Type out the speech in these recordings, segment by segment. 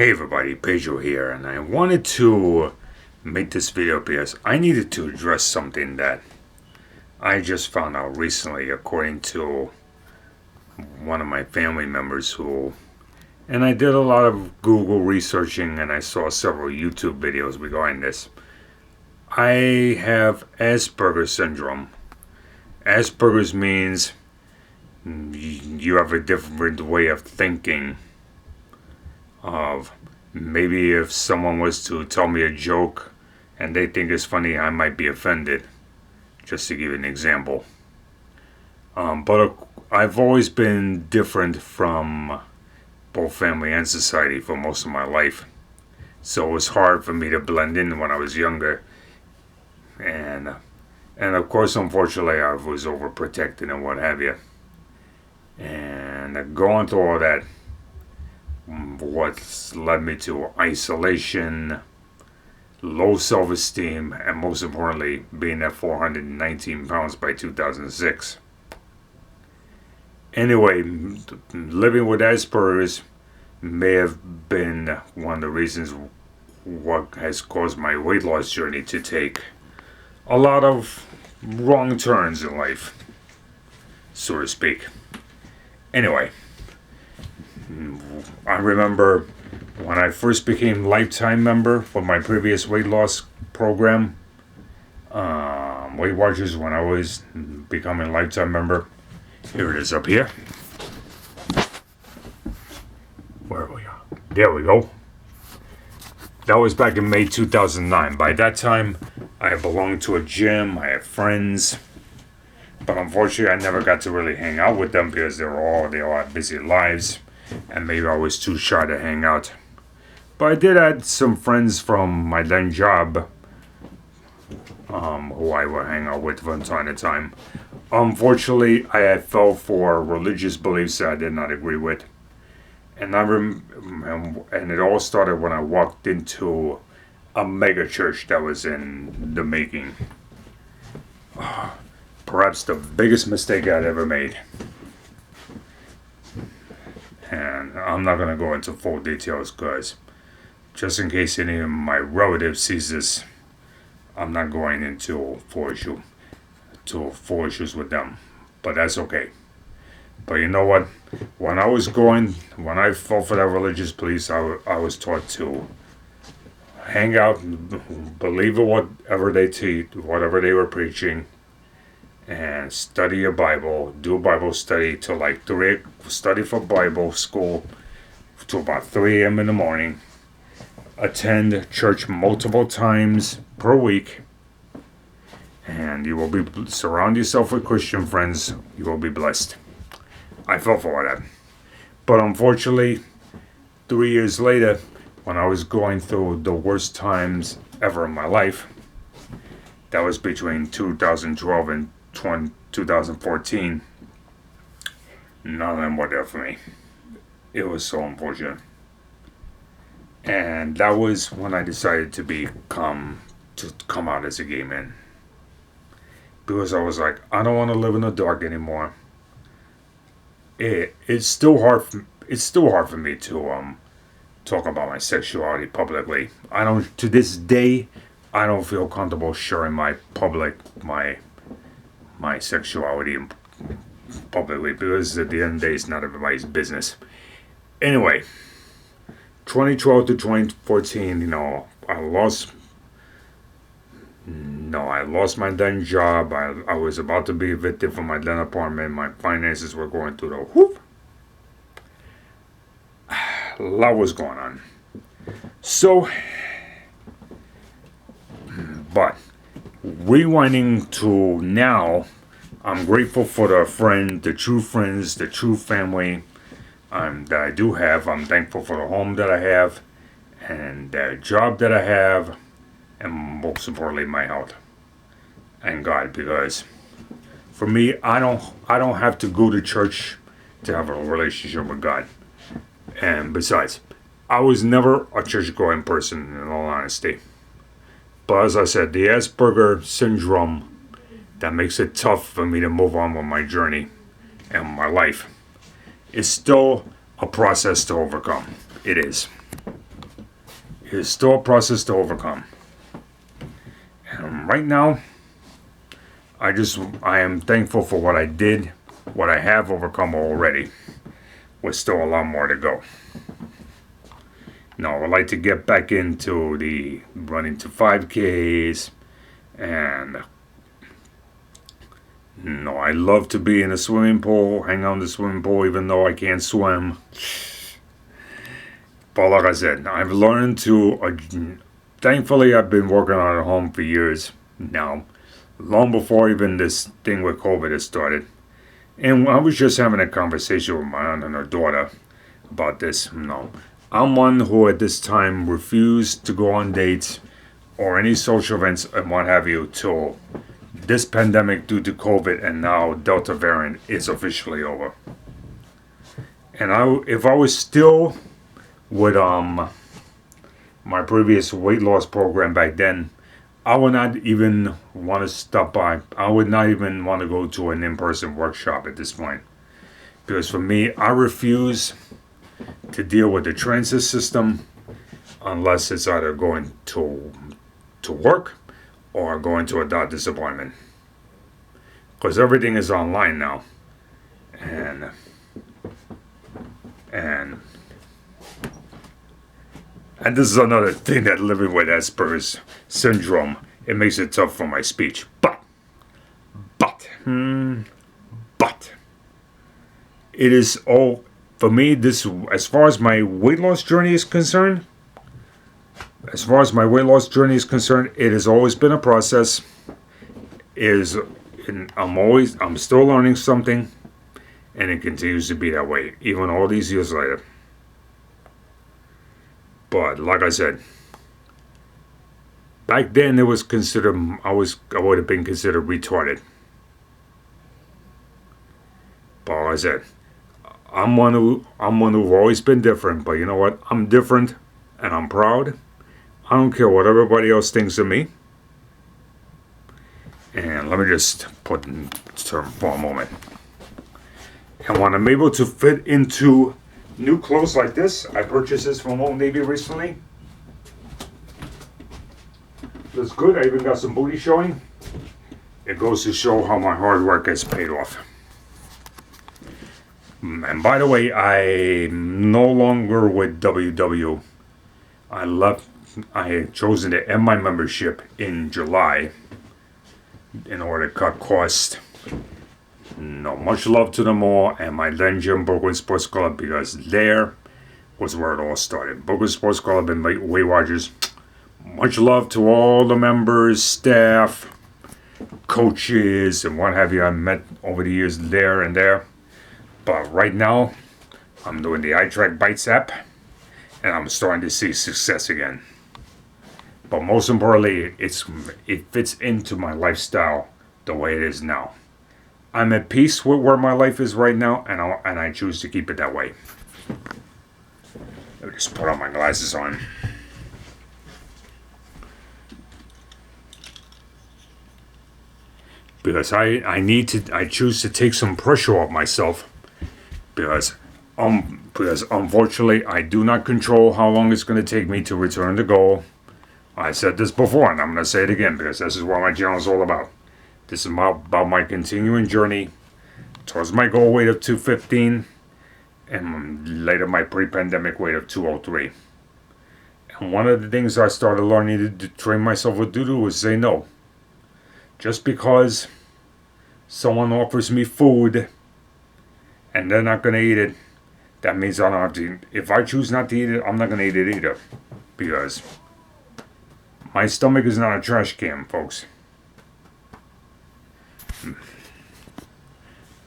Hey everybody, Pedro here, and I wanted to make this video because I needed to address something that I just found out recently according to one of my family members and I did a lot of Google researching and I saw several YouTube videos regarding this. I have Asperger syndrome. Asperger's means you have a different way of thinking of maybe if someone was to tell me a joke and they think it's funny, I might be offended, just to give you an example. But I've always been different from both family and society for most of my life. So it was hard for me to blend in when I was younger. And of course, unfortunately, I was overprotected and what have you. And going through all that, what's led me to isolation, low self-esteem, and most importantly, being at 419 pounds by 2006. Anyway, living with Asperger's may have been one of the reasons what has caused my weight loss journey to take a lot of wrong turns in life, so to speak. Anyway, I remember when I first became lifetime member for my previous weight loss program, Weight Watchers, when I was becoming lifetime member. Here it is up here. Where are we? There we go. That was back in May 2009. By that time, I belonged to a gym. I had friends. But unfortunately, I never got to really hang out with them because they all had busy lives. And maybe I was too shy to hang out. But I did have some friends from my then job who I would hang out with from time to time. Unfortunately, I had fell for religious beliefs that I did not agree with. And and it all started when I walked into a mega church that was in the making. Perhaps the biggest mistake I'd ever made. And I'm not going to go into full details because just in case any of my relatives sees this, I'm not going into full issues with them. But that's okay. But you know what? When I fell for that religious beliefs, I was taught to hang out, believe in whatever they teach, whatever they were preaching, and study a Bible, do Bible study till like study for Bible school to about 3 a.m. in the morning, attend church multiple times per week, and you will surround yourself with Christian friends. You will be blessed. I fell for that. But unfortunately, 3 years later, when I was going through the worst times ever in my life, that was between 2012 and 2014, none of them were there for me. It was so unfortunate. And that was when I decided to come out as a gay man. Because I was like, I don't want to live in the dark anymore. It's still hard for me to talk about my sexuality publicly. To this day, I don't feel comfortable sharing my sexuality publicly because at the end of the day, it's not everybody's business. Anyway, 2012 to 2014, I lost my then job. I was about to be evicted from my then apartment. My finances were going through the whoop. A lot was going on. So, but rewinding to now, I'm grateful for the true friends, the true family that I do have. I'm thankful for the home that I have and the job that I have, and most importantly, my health and God. Because for me, I don't have to go to church to have a relationship with God. And besides, I was never a church-going person, in all honesty. But as I said, the Asperger syndrome, that makes it tough for me to move on with my journey and my life. It's still a process to overcome. It is. is still a process to overcome. And right now, I am thankful for what I did, what I have overcome already. With still a lot more to go. Now, I'd like to get back into the running to 5Ks, and I love to be in a swimming pool, hang out in the swimming pool, even though I can't swim. But like I said, I've learned to. Thankfully, I've been working on it at home for years now, long before even this thing with COVID has started. And I was just having a conversation with my aunt and her daughter about this. I'm one who at this time refused to go on dates or any social events and what have you till this pandemic due to COVID and now Delta variant is officially over. And if I was still with my previous weight loss program back then, I would not even want to stop by. I would not even want to go to an in-person workshop at this point. Because for me, I refuse to deal with the transit system unless it's either going to work or going to a doctor's appointment. Because everything is online now. And this is another thing that living with Asperger's syndrome, it makes it tough for my speech. But, it is all, for me, this, as far as my weight loss journey is concerned, it has always been a process. I'm still learning something, and it continues to be that way, even all these years later. But like I said, back then it was considered, I would have been considered retarded. But like I said, I'm one who've always been different. But you know what? I'm different, and I'm proud. I don't care what everybody else thinks of me. And let me just put in term for a moment. And when I'm able to fit into new clothes like this, I purchased this from Old Navy recently. Looks good. I even got some booty showing. It goes to show how my hard work has paid off. And by the way, I'm no longer with WW. I had chosen to end my membership in July in order to cut costs. Much love to them all, and my Len Jim Brooklyn Sports Club, because there was where it all started. Brooklyn Sports Club and Weight Watchers. Much love to all the members, staff, coaches, and what have you I met over the years there and there. But right now, I'm doing the iTrack Bites app, and I'm starting to see success again. But most importantly, it fits into my lifestyle the way it is now. I'm at peace with where my life is right now, and I choose to keep it that way. Let me just put on my glasses on. Because I choose to take some pressure off myself. Because unfortunately, I do not control how long it's going to take me to return the goal. I said this before, and I'm going to say it again, because this is what my channel is all about. This is about my continuing journey towards my goal weight of 215 and later my pre-pandemic weight of 203. And one of the things I started learning to train myself to do was say no. Just because someone offers me food and they're not going to eat it, that means I don't have to. If I choose not to eat it, I'm not going to eat it either. Because my stomach is not a trash can, folks.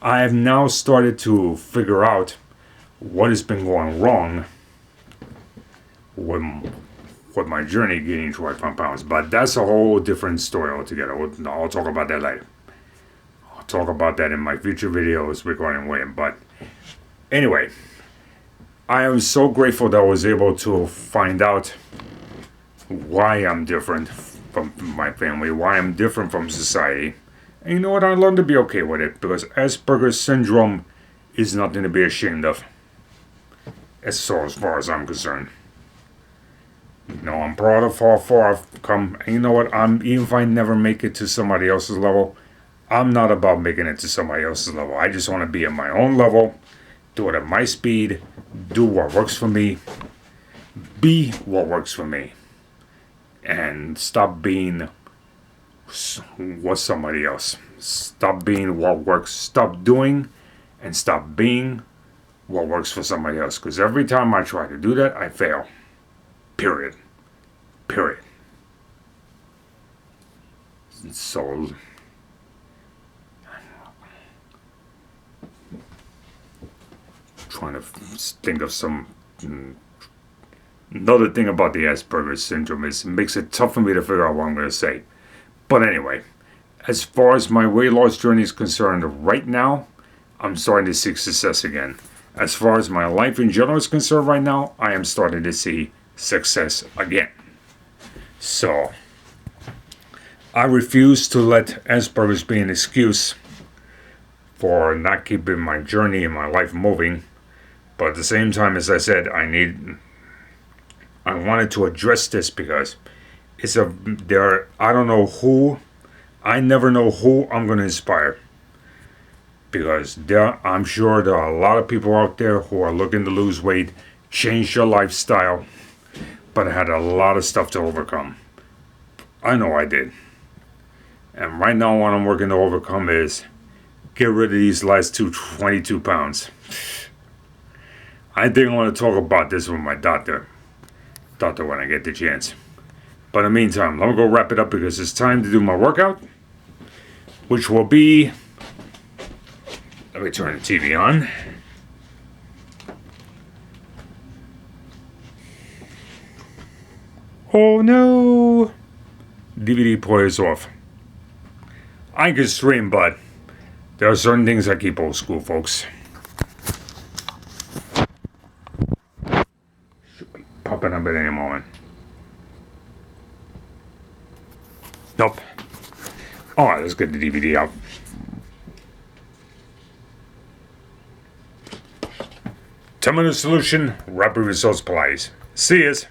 I have now started to figure out what has been going wrong with my journey gaining 25 pounds. But that's a whole different story altogether. I'll talk about that later. I'll talk about that in my future videos regarding weighing. But anyway, I am so grateful that I was able to find out why I'm different from my family, why I'm different from society. And you know what? I learned to be okay with it, because Asperger's syndrome is nothing to be ashamed of. As far as I'm concerned. I'm proud of how far I've come. And you know what? Even if I never make it to somebody else's level, I'm not about making it to somebody else's level. I just want to be at my own level, do it at my speed, do what works for me, be what works for me, and stop being what somebody else. Stop being what works. Stop doing and stop being what works for somebody else. Because every time I try to do that, I fail. Period. Period. So, trying to think of some. Another thing about the Asperger syndrome is it makes it tough for me to figure out what I'm going to say. But anyway, as far as my weight loss journey is concerned, right now, I'm starting to see success again. As far as my life in general is concerned right now, I am starting to see success again. So, I refuse to let Asperger's be an excuse for not keeping my journey and my life moving. But at the same time, as I said, I wanted to address this because I don't know who, I never know who I'm going to inspire. Because I'm sure there are a lot of people out there who are looking to lose weight, change their lifestyle, but I had a lot of stuff to overcome. I know I did. And right now what I'm working to overcome is get rid of these last 22 pounds. I think I want to talk about this with my doctor when I get the chance. But in the meantime, I'm going to go wrap it up because it's time to do my workout, which will be, let me turn the TV on. Oh no! DVD player's off. I can stream, but there are certain things I keep old school, folks. Should be popping up at any moment. Nope. Alright, let's get the DVD out. Ten-minute solution, rapid results, please. See yous.